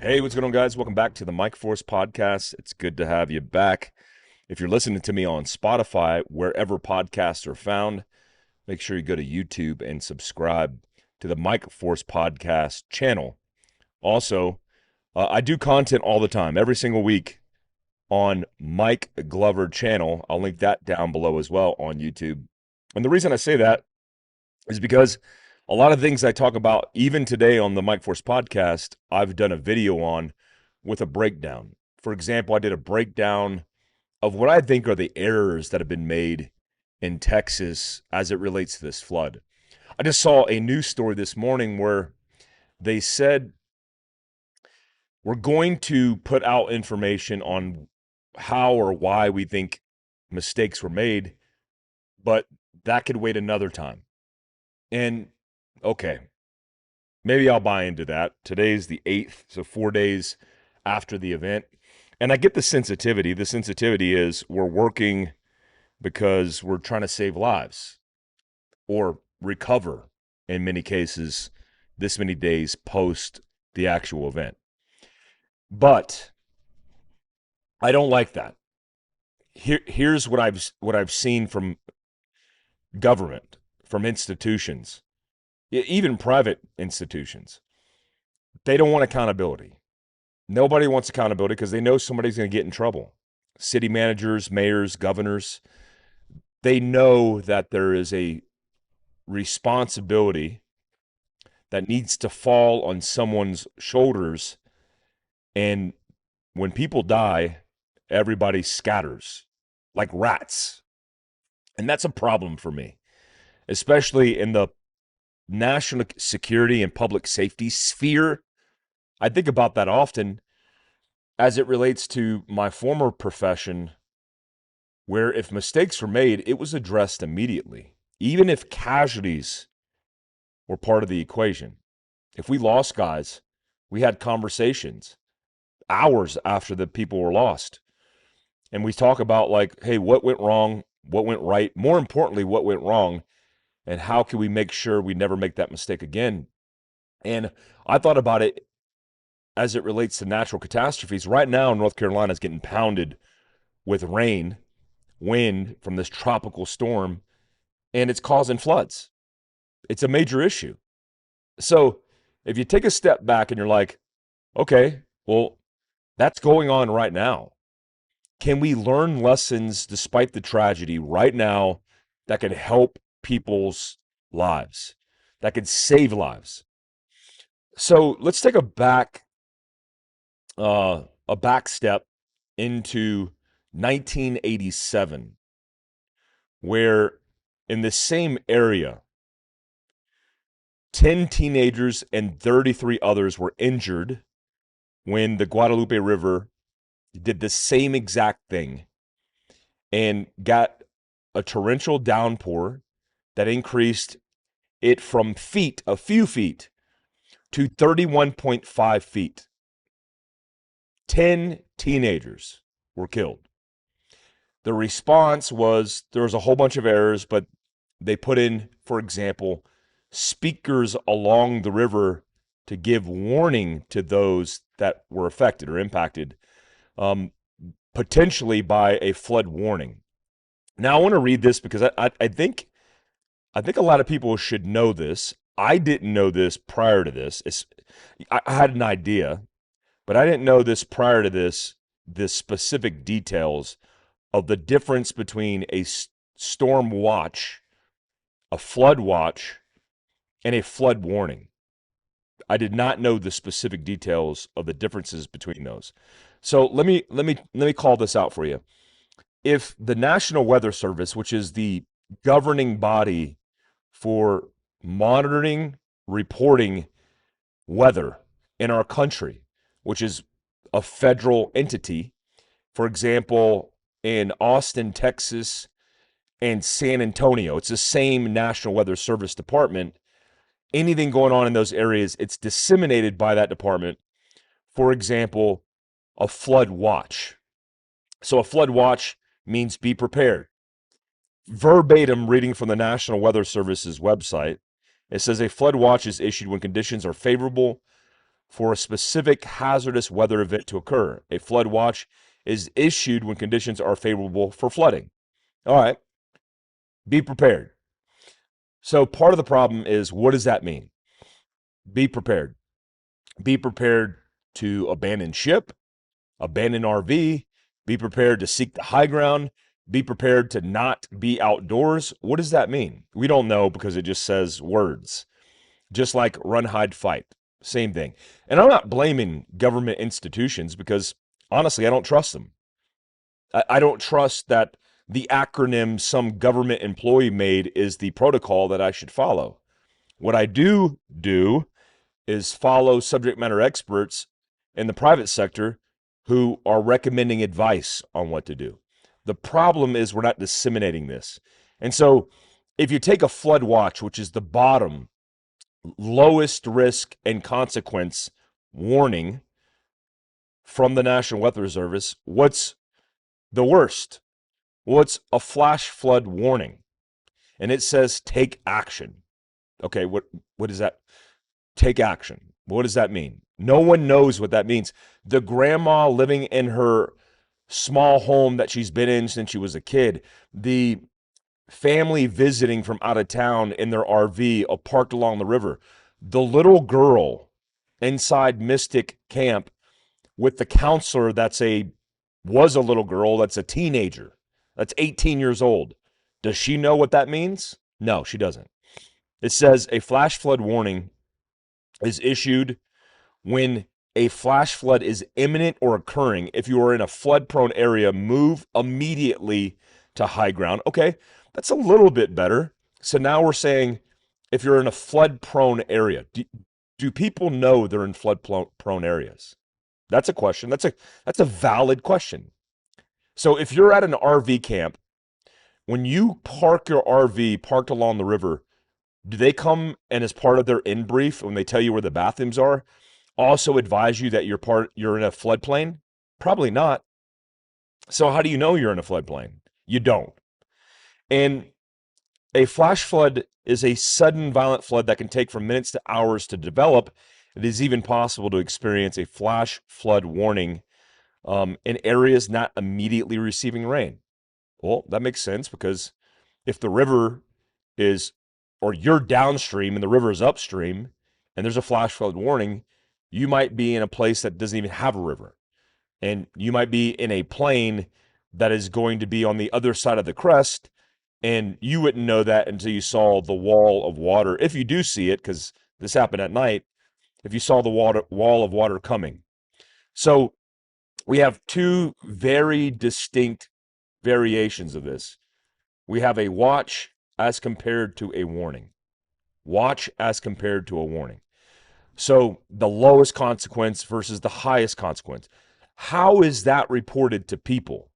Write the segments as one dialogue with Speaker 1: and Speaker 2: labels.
Speaker 1: Hey, what's going on, guys? Welcome back to the Mike Force Podcast. It's good to have you back. If you're listening to me on Spotify, wherever podcasts are found, make sure you go to YouTube and subscribe to the Mike Force Podcast channel. Also, I do content all the time, every single week on Mike Glover channel. I'll link that down below as well on YouTube. And the reason I say that is because a lot of things I talk about, even today on the Mike Force podcast, I've done a video on with a breakdown. For example, I did a breakdown of what I think are the errors that have been made in Texas as it relates to this flood. I just saw a news story this morning where they said we're going to put out information on how or why we think mistakes were made, but that could wait another time. And okay, maybe I'll buy into that. Today's the 8th, so 4 days after the event. And I get the sensitivity. The sensitivity is we're working because we're trying to save lives or recover in many cases this many days post the actual event. But I don't like that. Here's what I've seen from government, from institutions, even private institutions. They don't want accountability. Nobody wants accountability because they know somebody's going to get in trouble. City managers, mayors, governors, they know that there is a responsibility that needs to fall on someone's shoulders. And when people die, everybody scatters like rats. And that's a problem for me, especially in the national security and public safety sphere. I think about that often as it relates to my former profession, where if mistakes were made, it was addressed immediately, even if casualties were part of the equation. If we lost guys, we had conversations hours after the people were lost. And we talk about, like, hey, what went wrong? What went right? More importantly, what went wrong? And how can we make sure we never make that mistake again? And I thought about it as it relates to natural catastrophes. Right now, North Carolina is getting pounded with rain, wind from this tropical storm, and it's causing floods. It's a major issue. So if you take a step back and you're like, okay, well, that's going on right now. Can we learn lessons despite the tragedy right now that could help people's lives, that could save lives? So let's take a back step into 1987, where in the same area, 10 teenagers and 33 others were injured when the Guadalupe River did the same exact thing and got a torrential downpour that increased it from a few feet, to 31.5 feet. 10 teenagers were killed. The response was there was a whole bunch of errors, but they put in, for example, speakers along the river to give warning to those that were affected or impacted, potentially by a flood warning. Now, I want to read this because I think a lot of people should know this. I didn't know this prior to this. I had an idea, but I didn't know this prior to this, the specific details of the difference between a storm watch, a flood watch, and a flood warning. I did not know the specific details of the differences between those. So let me call this out for you. If the National Weather Service, which is the governing body for monitoring, reporting weather in our country, which is a federal entity, for example, in Austin, Texas, and San Antonio, it's the same National Weather Service department. Anything going on in those areas, it's disseminated by that department. For example, a flood watch. So a flood watch means be prepared. Verbatim reading from the National Weather Service's website, it says a flood watch is issued when conditions are favorable for a specific hazardous weather event to occur. A flood watch is issued when conditions are favorable for flooding. All right, be prepared. So part of the problem is, what does that mean? Be prepared. Be prepared to abandon ship, abandon RV, be prepared to seek the high ground, be prepared to not be outdoors. What does that mean? We don't know because it just says words. Just like run, hide, fight. Same thing. And I'm not blaming government institutions because honestly, I don't trust them. I don't trust that the acronym some government employee made is the protocol that I should follow. What I do is follow subject matter experts in the private sector who are recommending advice on what to do. The problem is we're not disseminating this. And so if you take a flood watch, which is the bottom, lowest risk and consequence warning from the National Weather Service, what's the worst? Well, it's a flash flood warning. And it says take action. Okay, what is that? Take action. What does that mean? No one knows what that means. The grandma living in her small home that she's been in since she was a kid, the family visiting from out of town in their RV parked along the river, the little girl inside Mystic Camp with the counselor was a little girl that's a teenager, that's 18 years old. Does she know what that means? No, she doesn't. It says a flash flood warning is issued when a flash flood is imminent or occurring. If you are in a flood prone area, move immediately to high ground. Okay, that's a little bit better. So now we're saying if you're in a flood prone area, do people know they're in flood prone areas? That's a question. That's a valid question. So if you're at an RV camp, when you park your RV parked along the river, do they come and as part of their in brief when they tell you where the bathrooms are, also advise you that you're in a floodplain? Probably not. So how do you know you're in a floodplain? You don't. And a flash flood is a sudden violent flood that can take from minutes to hours to develop. It is even possible to experience a flash flood warning in areas not immediately receiving rain. Well, that makes sense because if the river is, or you're downstream and the river is upstream and there's a flash flood warning, you might be in a place that doesn't even have a river. And you might be in a plain that is going to be on the other side of the crest. And you wouldn't know that until you saw the wall of water. If you do see it, because this happened at night, if you saw the wall of water coming. So we have two very distinct variations of this. We have a watch as compared to a warning. Watch as compared to a warning. So the lowest consequence versus the highest consequence. How is that reported to people?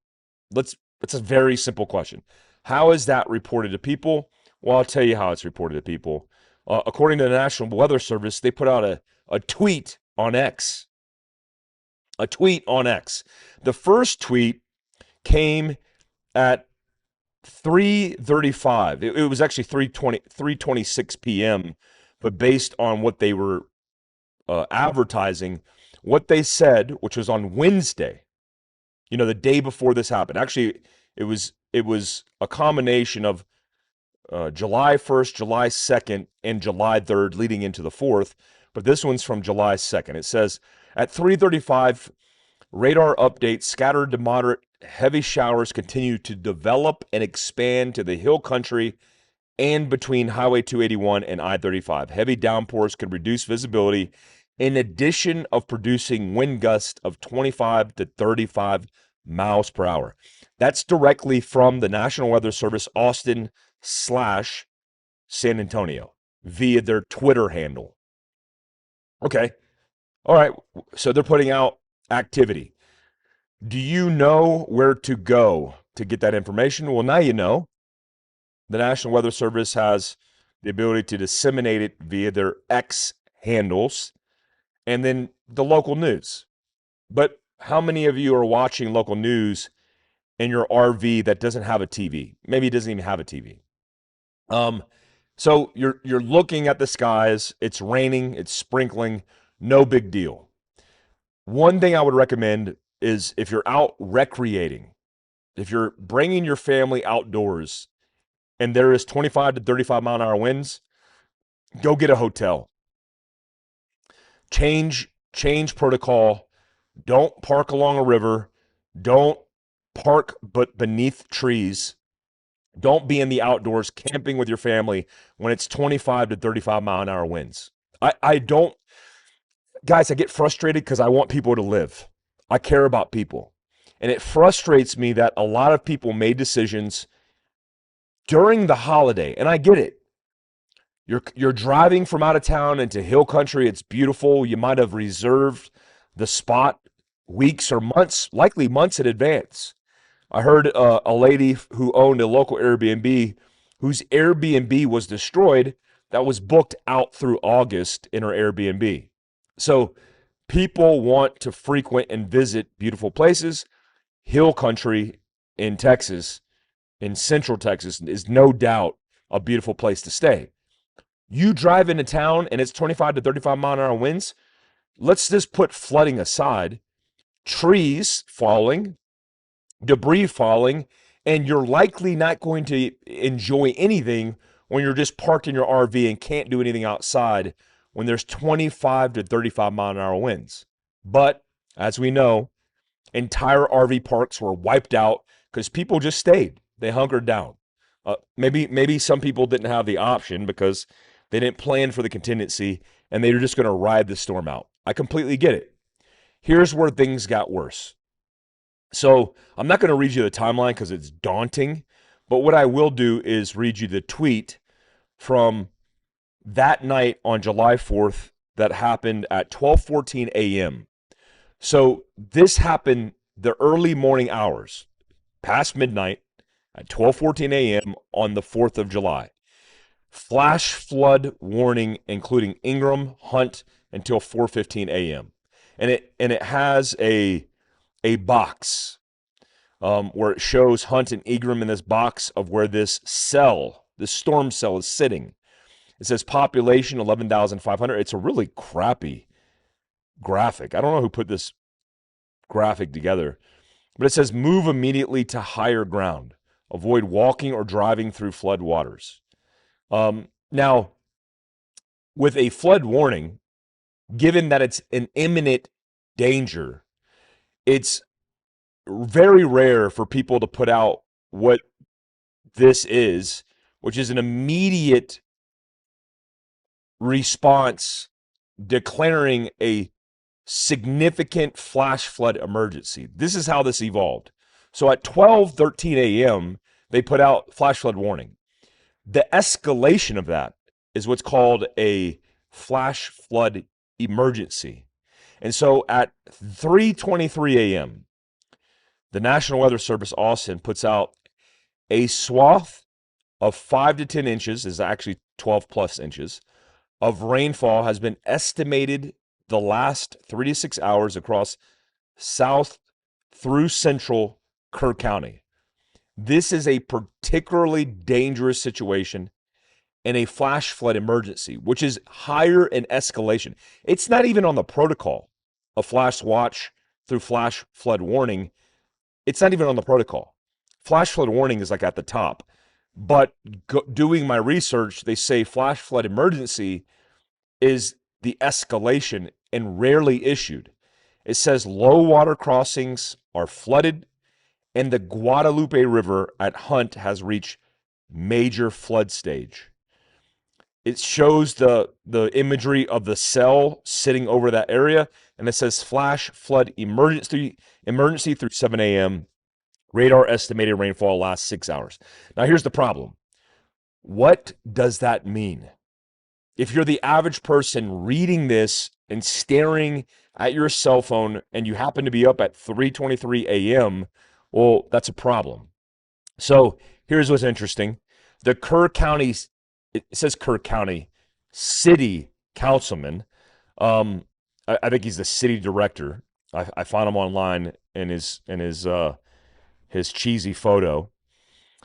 Speaker 1: It's a very simple question. How is that reported to people? Well, I'll tell you how it's reported to people. According to the National Weather Service, they put out a tweet on X. A tweet on X. The first tweet came at 3:35. It was actually 3:26 p.m., but based on what they were advertising, what they said, which was on Wednesday, the day before this happened. Actually, it was a combination of July 1st, July 2nd, and July 3rd leading into the 4th, but this one's from July 2nd. It says, at 3:35, radar update, scattered to moderate heavy showers continue to develop and expand to the hill country and between Highway 281 and I-35. Heavy downpours could reduce visibility in addition of producing wind gusts of 25 to 35 miles per hour. That's directly from the National Weather Service Austin / San Antonio via their Twitter handle. Okay. All right. So they're putting out activity. Do you know where to go to get that information? Well, now you know. The National Weather Service has the ability to disseminate it via their X handles and then the local news. But how many of you are watching local news in your RV that doesn't have a TV? Maybe it doesn't even have a TV. So you're looking at the skies. It's raining. It's sprinkling. No big deal. One thing I would recommend is if you're out recreating, if you're bringing your family outdoors and there is 25 to 35-mile-an-hour winds, go get a hotel. Change protocol. Don't park along a river. Don't park but beneath trees. Don't be in the outdoors camping with your family when it's 25 to 35-mile-an-hour winds. I don't, guys, I get frustrated because I want people to live. I care about people. And it frustrates me that a lot of people made decisions during the holiday, and I get it. You're driving from out of town into hill country. It's beautiful. You might have reserved the spot weeks or months, likely months in advance. I heard a lady who owned a local Airbnb whose Airbnb was destroyed that was booked out through August in her Airbnb. So people want to frequent and visit beautiful places. Hill country in Texas, in central Texas, is no doubt a beautiful place to stay. You drive into town and it's 25 to 35-mile-an-hour winds. Let's just put flooding aside, trees falling, debris falling, and you're likely not going to enjoy anything when you're just parked in your RV and can't do anything outside when there's 25 to 35-mile-an-hour winds. But as we know, entire RV parks were wiped out because people just stayed. They hunkered down. Maybe some people didn't have the option because they didn't plan for the contingency and they were just going to ride the storm out. I completely get it. Here's where things got worse. So I'm not going to read you the timeline because it's daunting, but what I will do is read you the tweet from that night on July 4th that happened at 12:14 a.m. So this happened the early morning hours, past midnight at 12:14 a.m. on the 4th of July. Flash flood warning, including Ingram, Hunt, until 4:15 a.m. And it has a box where it shows Hunt and Ingram in this box of where this storm cell, is sitting. It says population 11,500. It's a really crappy graphic. I don't know who put this graphic together, but it says move immediately to higher ground. Avoid walking or driving through flood waters. Now, with a flood warning, given that it's an imminent danger, it's very rare for people to put out what this is, which is an immediate response declaring a significant flash flood emergency. This is how this evolved. So at 12:13 a.m., they put out flash flood warning. The escalation of that is what's called a flash flood emergency. And so at 3:23 a.m., the National Weather Service, Austin, puts out a swath of 5 to 10 inches, is actually 12 plus inches, of rainfall has been estimated the last 3 to 6 hours across south through central Kerr County. This is a particularly dangerous situation in a flash flood emergency, which is higher in escalation. It's not even on the protocol of flash watch through flash flood warning. It's not even on the protocol. Flash flood warning is like at the top. But doing my research, they say flash flood emergency is the escalation and rarely issued. It says low water crossings are flooded and the Guadalupe River at Hunt has reached major flood stage. It shows the imagery of the cell sitting over that area, and it says flash flood emergency through 7 a.m. Radar estimated rainfall last 6 hours. Now here's the problem. What does that mean? If you're the average person reading this and staring at your cell phone and you happen to be up at 3:23 a.m., well, that's a problem. So here's what's interesting. The Kerr County, it says Kerr County City Councilman, I think he's the city director. I found him online in his cheesy photo.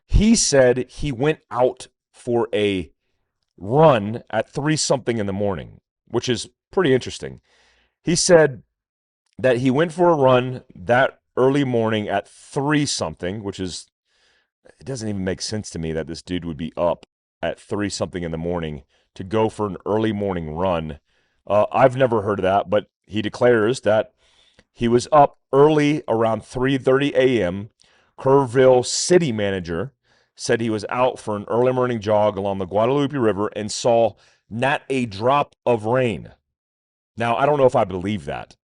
Speaker 1: He said he went out for a run at 3 something in the morning, which is pretty interesting. He said that he went for a run that early morning at 3 something, which is, it doesn't even make sense to me that this dude would be up at 3 something in the morning to go for an early morning run. I've never heard of that, but he declares that he was up early around 3:30 a.m. Kerrville city manager said he was out for an early morning jog along the Guadalupe River and saw not a drop of rain. Now, I don't know if I believe that.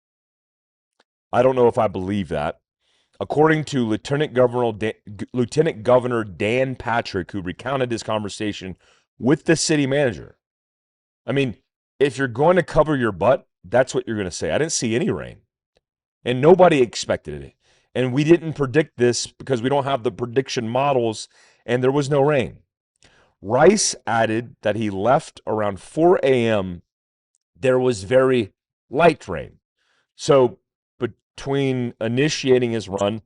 Speaker 1: I don't know if I believe that. According to Lieutenant Governor Dan Patrick, who recounted his conversation with the city manager. I mean, if you're going to cover your butt, that's what you're going to say. I didn't see any rain, and nobody expected it. And we didn't predict this because we don't have the prediction models, and there was no rain. Rice added that he left around 4 a.m. There was very light rain. So between initiating his run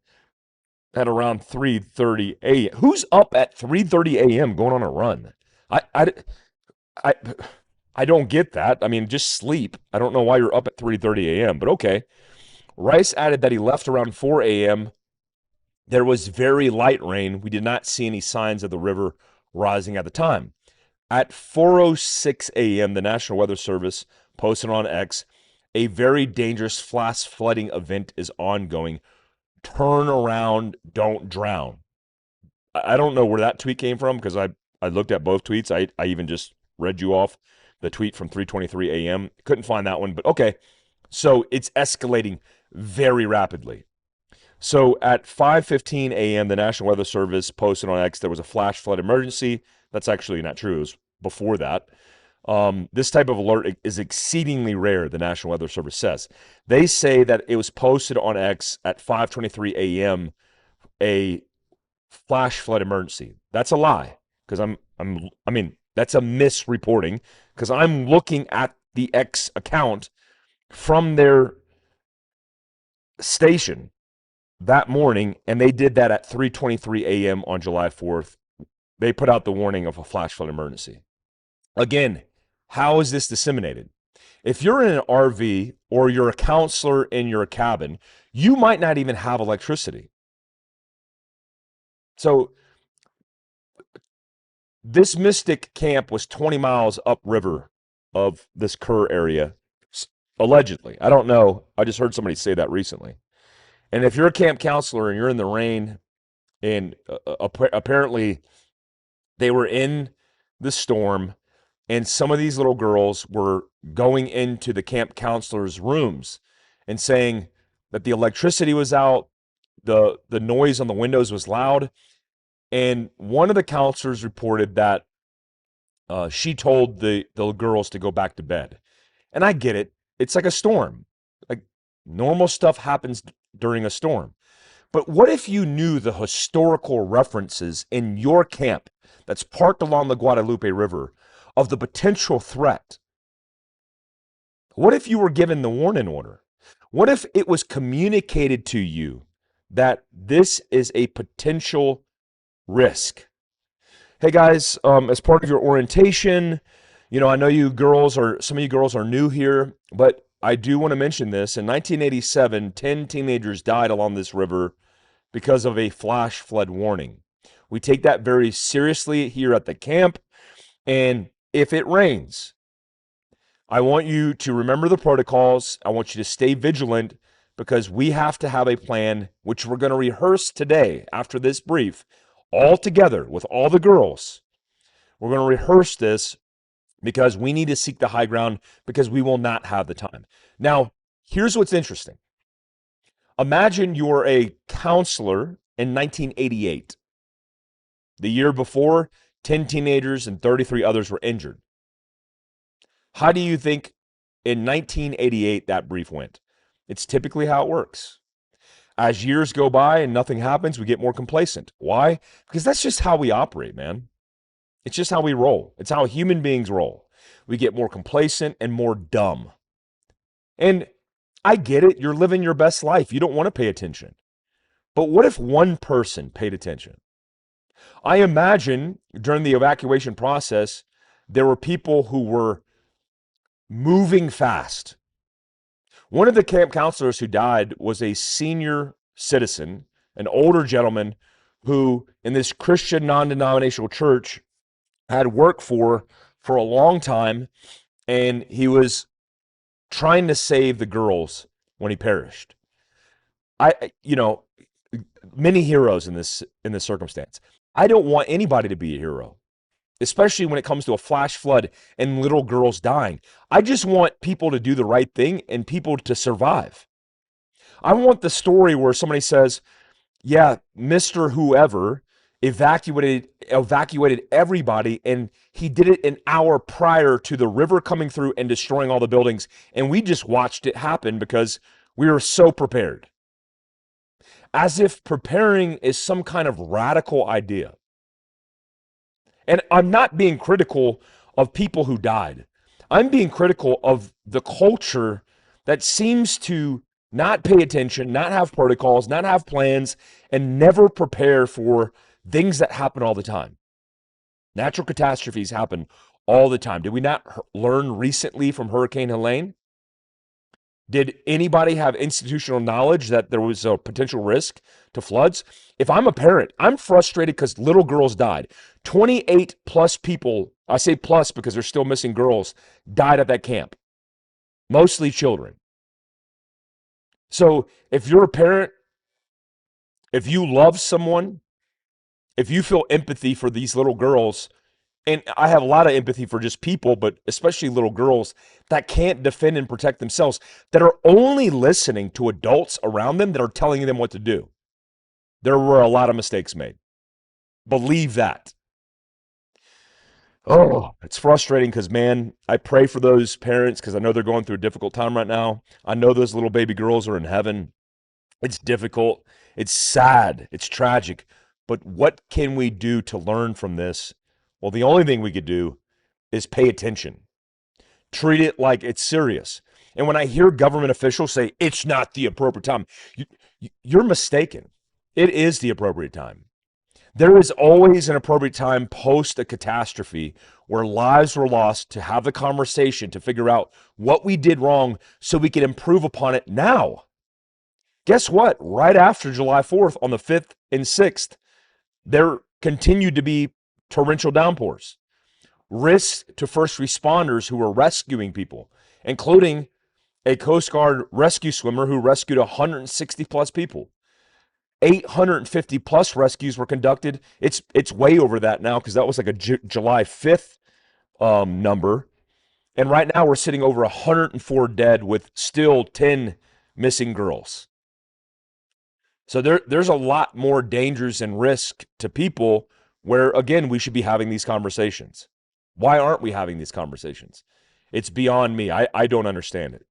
Speaker 1: at around 3:30 a.m. Who's up at 3:30 a.m. going on a run? I, I, I, I don't get that. I mean, just sleep. I don't know why you're up at 3:30 a.m., but okay. Rice added that he left around 4 a.m. There was very light rain. We did not see any signs of the river rising at the time. At 4:06 a.m., the National Weather Service posted on X, a very dangerous flash flooding event is ongoing. Turn around, don't drown. I don't know where that tweet came from because I looked at both tweets. I even just read you off the tweet from 3:23 a.m. Couldn't find that one, but okay. So it's escalating very rapidly. So at 5:15 a.m., the National Weather Service posted on X there was a flash flood emergency. That's actually not true. It was before that. This type of alert is exceedingly rare, the National Weather Service says. They say that it was posted on X at 5:23 a.m. a flash flood emergency. That's a lie because I mean that's a misreporting because I'm looking at the X account from their station that morning, and they did that at 3:23 a.m. on July 4th. They put out the warning of a flash flood emergency. Again, how is this disseminated? If you're in an RV or you're a counselor in your cabin, you might not even have electricity. So this Mystic camp was 20 miles upriver of this Kerr area, allegedly. I don't know. I just heard somebody say that recently. And if you're a camp counselor and you're in the rain, and apparently they were in the storm, and some of these little girls were going into the camp counselors' rooms and saying that the electricity was out, the noise on the windows was loud, and one of the counselors reported that she told the girls to go back to bed. And I get it. It's like a storm. Like normal stuff happens during a storm. But what if you knew the historical references in your camp that's parked along the Guadalupe River of the potential threat? What if you were given the warning order? What if it was communicated to you that this is a potential risk? Hey guys, as part of your orientation, I know some of you girls are new here, but I do want to mention this. In 1987, 10 teenagers died along this river because of a flash flood warning. We take that very seriously here at the camp. And if it rains, I want you to remember the protocols. I want you to stay vigilant because we have to have a plan, which we're going to rehearse today after this brief, all together with all the girls. We're going to rehearse this because we need to seek the high ground because we will not have the time. Now, here's what's interesting. Imagine you're a counselor in 1988. The year before, 10 teenagers and 33 others were injured. How do you think in 1988 that brief went? It's typically how it works. As years go by and nothing happens, we get more complacent. Why? Because that's just how we operate, man. It's just how we roll. It's how human beings roll. We get more complacent and more dumb. And I get it. You're living your best life. You don't want to pay attention. But what if one person paid attention? I imagine during the evacuation process, there were people who were moving fast. One of the camp counselors who died was a senior citizen, an older gentleman who, in this Christian non-denominational church, had worked for a long time, and he was trying to save the girls when he perished. You know, many heroes in this circumstance. I don't want anybody to be a hero, especially when it comes to a flash flood and little girls dying. I just want people to do the right thing and people to survive. I want the story where somebody says, "Yeah, Mr. Whoever evacuated everybody, and he did it an hour prior to the river coming through and destroying all the buildings, and we just watched it happen because we were so prepared." As if preparing is some kind of radical idea. And I'm not being critical of people who died. I'm being critical of the culture that seems to not pay attention, not have protocols, not have plans, and never prepare for things that happen all the time. Natural catastrophes happen all the time. Did we not learn recently from Hurricane Helene? Did anybody have institutional knowledge that there was a potential risk to floods? If I'm a parent, I'm frustrated because little girls died. 28 plus people, I say plus because they're still missing girls, died at that camp, mostly children. So if you're a parent, if you love someone, if you feel empathy for these little girls, and I have a lot of empathy for just people, but especially little girls that can't defend and protect themselves, that are only listening to adults around them that are telling them what to do. There were a lot of mistakes made. Believe that. Oh, it's frustrating because, man, I pray for those parents because I know they're going through a difficult time right now. I know those little baby girls are in heaven. It's difficult. It's sad. It's tragic. But what can we do to learn from this? Well, the only thing we could do is pay attention. Treat it like it's serious. And when I hear government officials say it's not the appropriate time, you're mistaken. It is the appropriate time. There is always an appropriate time post a catastrophe where lives were lost to have the conversation to figure out what we did wrong so we can improve upon it now. Guess what? Right after July 4th, on the 5th and 6th, there continued to be torrential downpours. Risks to first responders who were rescuing people, including a Coast Guard rescue swimmer who rescued 160 plus people. 850 plus rescues were conducted. It's way over that now because that was like a July 5th number. And right now we're sitting over 104 dead with still 10 missing girls. So there's a lot more dangers and risk to people where, again, we should be having these conversations. Why aren't we having these conversations? It's beyond me. I don't understand it.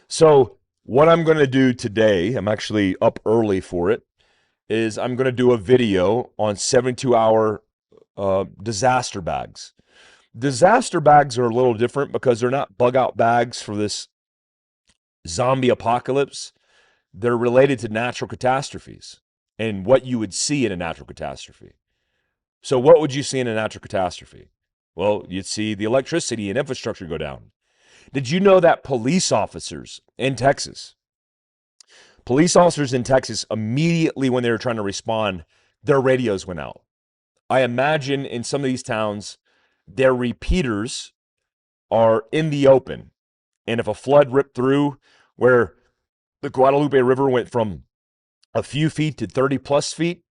Speaker 1: So what I'm going to do today, I'm actually up early for it, is I'm going to do a video on 72-hour disaster bags. Disaster bags are a little different because they're not bug out bags for this zombie apocalypse. They're related to natural catastrophes and what you would see in a natural catastrophe. So what would you see in a natural catastrophe? Well, you'd see the electricity and infrastructure go down. Did you know that police officers in Texas immediately when they were trying to respond, their radios went out? I imagine in some of these towns, their repeaters are in the open. And if a flood ripped through where the Guadalupe River went from a few feet to 30 plus feet,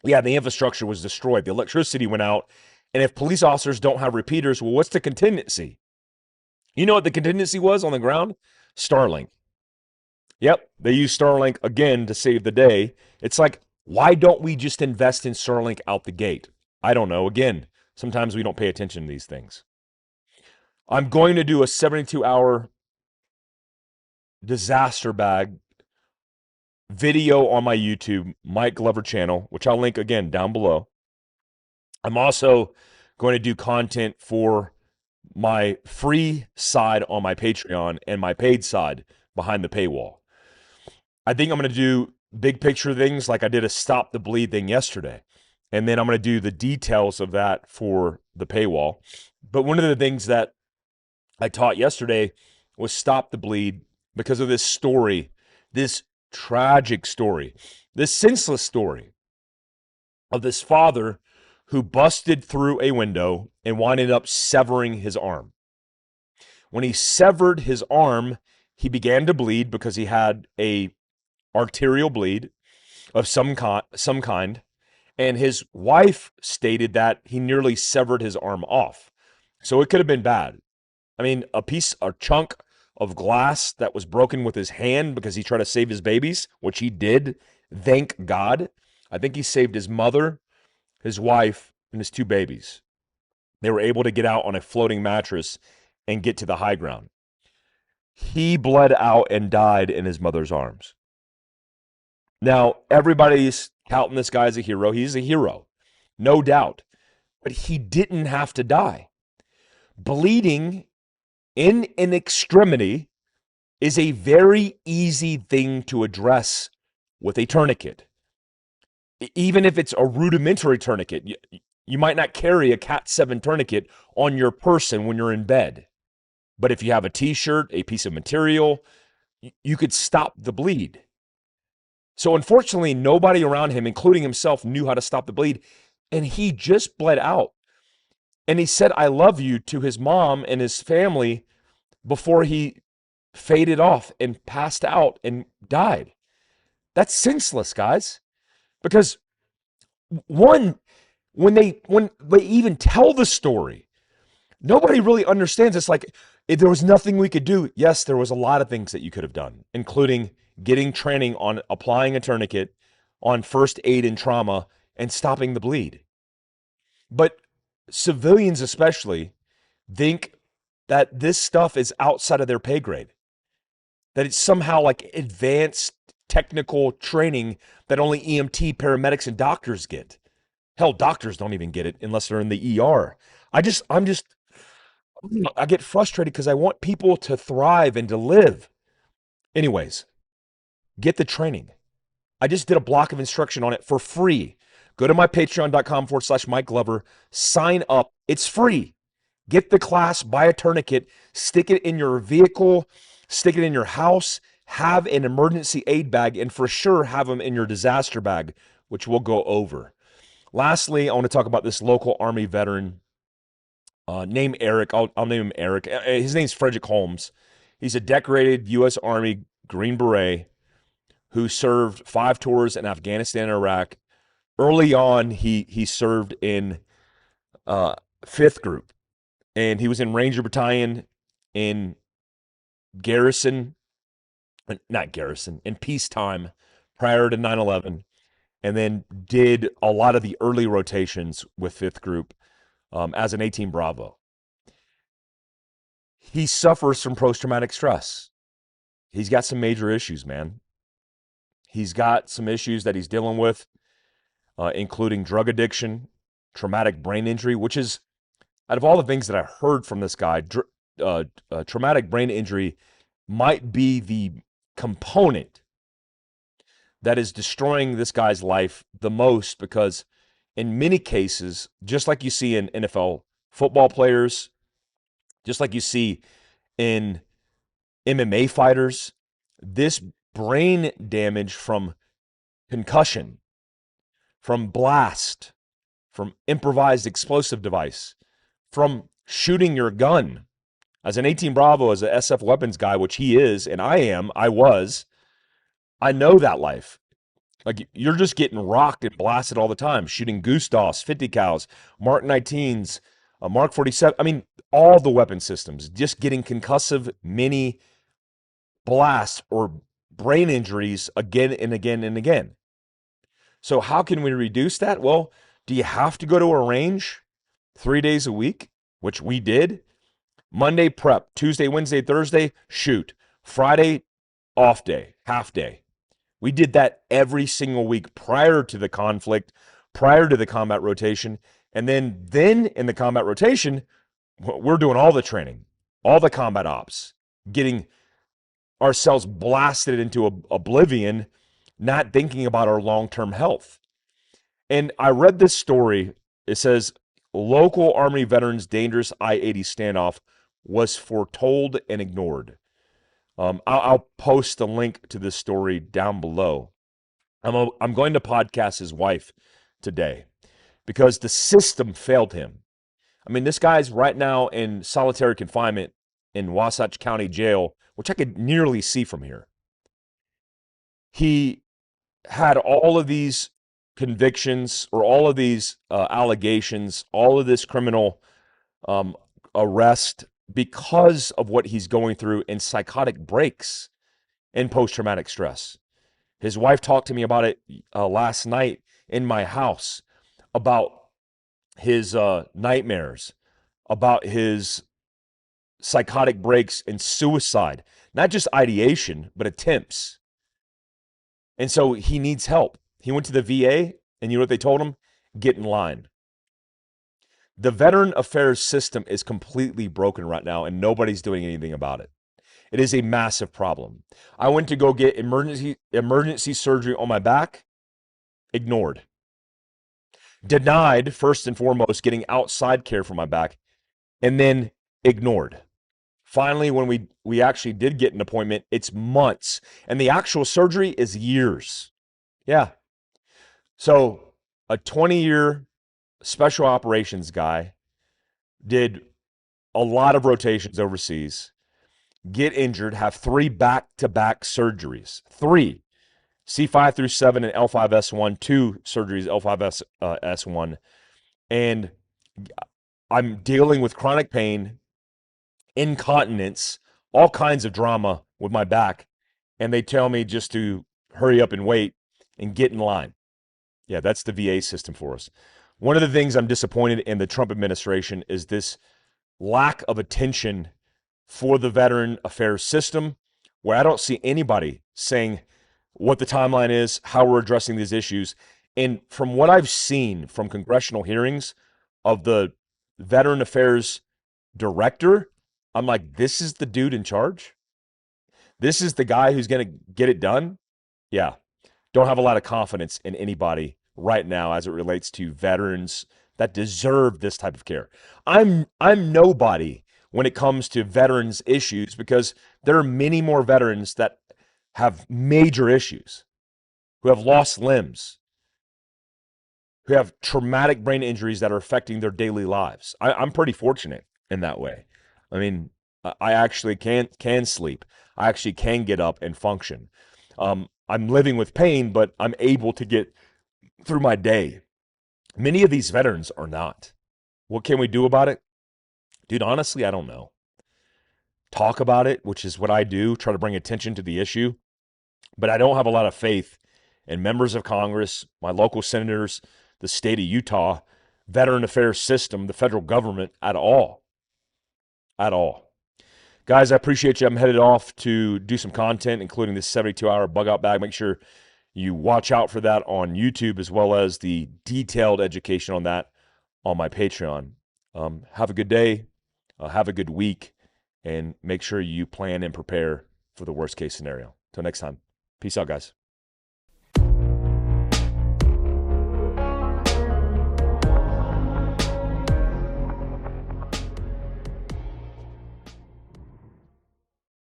Speaker 1: yeah, the infrastructure was destroyed. The electricity went out. And if police officers don't have repeaters, well, what's the contingency? You know what the contingency was on the ground? Starlink. Yep, they used Starlink again to save the day. It's like, why don't we just invest in Starlink out the gate? I don't know. Again, sometimes we don't pay attention to these things. I'm going to do a 72-hour disaster bag video on my YouTube, Mike Glover channel, which I'll link again down below. I'm also going to do content for my free side on my Patreon and my paid side behind the paywall. I think I'm going to do big picture things like I did a Stop the Bleed thing yesterday. And then I'm going to do the details of that for the paywall. But one of the things that I taught yesterday was Stop the Bleed because of this story, this tragic story, this senseless story of this father who busted through a window and winded up severing his arm. When he severed his arm, he began to bleed because he had a arterial bleed of some kind, and his wife stated that he nearly severed his arm off. So it could have been bad. I mean, a chunk of glass that was broken with his hand because he tried to save his babies, which he did. Thank God. I think he saved his mother, his wife, and his two babies. They were able to get out on a floating mattress and get to the high ground. He bled out and died in his mother's arms. Now, everybody's counting this guy as a hero. He's a hero, no doubt. But he didn't have to die. Bleeding in an extremity is a very easy thing to address with a tourniquet. Even if it's a rudimentary tourniquet, you might not carry a Cat 7 tourniquet on your person when you're in bed. But if you have a t-shirt, a piece of material, you could stop the bleed. So unfortunately, nobody around him, including himself, knew how to stop the bleed. And he just bled out. And he said, "I love you" to his mom and his family before he faded off and passed out and died. That's senseless, guys. Because one, when they even tell the story, nobody really understands. It's like there was nothing we could do. Yes, there was a lot of things that you could have done, including getting training on applying a tourniquet, on first aid and trauma, and stopping the bleed. But civilians especially think that this stuff is outside of their pay grade, that it's somehow like advanced technical training that only EMT, paramedics, and doctors get. Hell, doctors don't even get it unless they're in the ER. I get frustrated because I want people to thrive and to live. Anyways, get the training. I just did a block of instruction on it for free. Go to my patreon.com/Mike Glover, sign up. It's free. Get the class, buy a tourniquet, stick it in your vehicle, stick it in your house, have an emergency aid bag, and for sure have them in your disaster bag, which we'll go over. Lastly, I want to talk about this local Army veteran named Eric. I'll name him Eric. His name's Frederick Holmes. He's a decorated U.S. Army Green Beret who served 5 tours in Afghanistan and Iraq. Early on, he served in 5th Group, and he was in Ranger Battalion in in peacetime prior to 9/11, and then did a lot of the early rotations with 5th Group as an 18 Bravo. He suffers from post-traumatic stress. He's got some major issues, man. He's got some issues that he's dealing with, including drug addiction, traumatic brain injury, which is, out of all the things that I heard from this guy, traumatic brain injury might be the component that is destroying this guy's life the most, because in many cases, just like you see in NFL football players, just like you see in MMA fighters, this brain damage from concussion, from blast, from improvised explosive device, from shooting your gun. As an 18 Bravo, as a SF weapons guy, which he is, and I was, I know that life. Like, you're just getting rocked and blasted all the time, shooting Gustavs, 50 cals, Mark 19s, Mark 47. I mean, all the weapon systems, just getting concussive mini blasts or brain injuries again and again and again. So how can we reduce that? Well, do you have to go to a range 3 days a week, which we did? Monday, prep. Tuesday, Wednesday, Thursday, shoot. Friday, off day, half day. We did that every single week prior to the conflict, prior to the combat rotation. And then in the combat rotation, we're doing all the training, all the combat ops, getting ourselves blasted into oblivion, not thinking about our long-term health. And I read this story. It says, local Army veterans' dangerous I-80 standoff was foretold and ignored. I'll post a link to this story down below. I'm going to podcast his wife today because the system failed him. I mean, this guy's right now in solitary confinement in Wasatch County Jail, which I could nearly see from here. He had all of these convictions or all of these allegations, all of this criminal um, arrest because of what he's going through in psychotic breaks and post traumatic stress. His wife talked to me about it last night in my house about his nightmares, about his psychotic breaks and suicide, not just ideation, but attempts. And so he needs help. He went to the VA, and you know what they told him? Get in line. The Veteran Affairs system is completely broken right now, and nobody's doing anything about it. It is a massive problem. I went to go get emergency surgery on my back, ignored. Denied, first and foremost, getting outside care for my back, and then ignored. Finally, when we actually did get an appointment, it's months, and the actual surgery is years. Yeah. So a 20-year special operations guy did a lot of rotations overseas, get injured, have 3 back-to-back surgeries. 3. C5 through 7 and L5S1, 2 surgeries, L5S1. And I'm dealing with chronic pain, incontinence, all kinds of drama with my back. And they tell me just to hurry up and wait and get in line. Yeah, that's the VA system for us. One of the things I'm disappointed in the Trump administration is this lack of attention for the Veteran Affairs system, where I don't see anybody saying what the timeline is, how we're addressing these issues. And from what I've seen from congressional hearings of the Veteran Affairs director, I'm like, this is the dude in charge? This is the guy who's going to get it done? Yeah. Don't have a lot of confidence in anybody right now as it relates to veterans that deserve this type of care. I'm nobody when it comes to veterans issues because there are many more veterans that have major issues, who have lost limbs, who have traumatic brain injuries that are affecting their daily lives. I'm pretty fortunate in that way. I mean, I actually can sleep. I actually can get up and function. I'm living with pain, but I'm able to get through my day. Many of these veterans are not. What can we do about it? Dude, honestly, I don't know. Talk about it, which is what I do, try to bring attention to the issue. But I don't have a lot of faith in members of Congress, my local senators, the state of Utah, Veteran Affairs system, the federal government at all. At all. Guys, I appreciate you. I'm headed off to do some content, including this 72-hour bug out bag. Make sure you watch out for that on YouTube, as well as the detailed education on that on my Patreon. Have a good day. Have a good week. And make sure you plan and prepare for the worst case scenario. Till next time. Peace out, guys.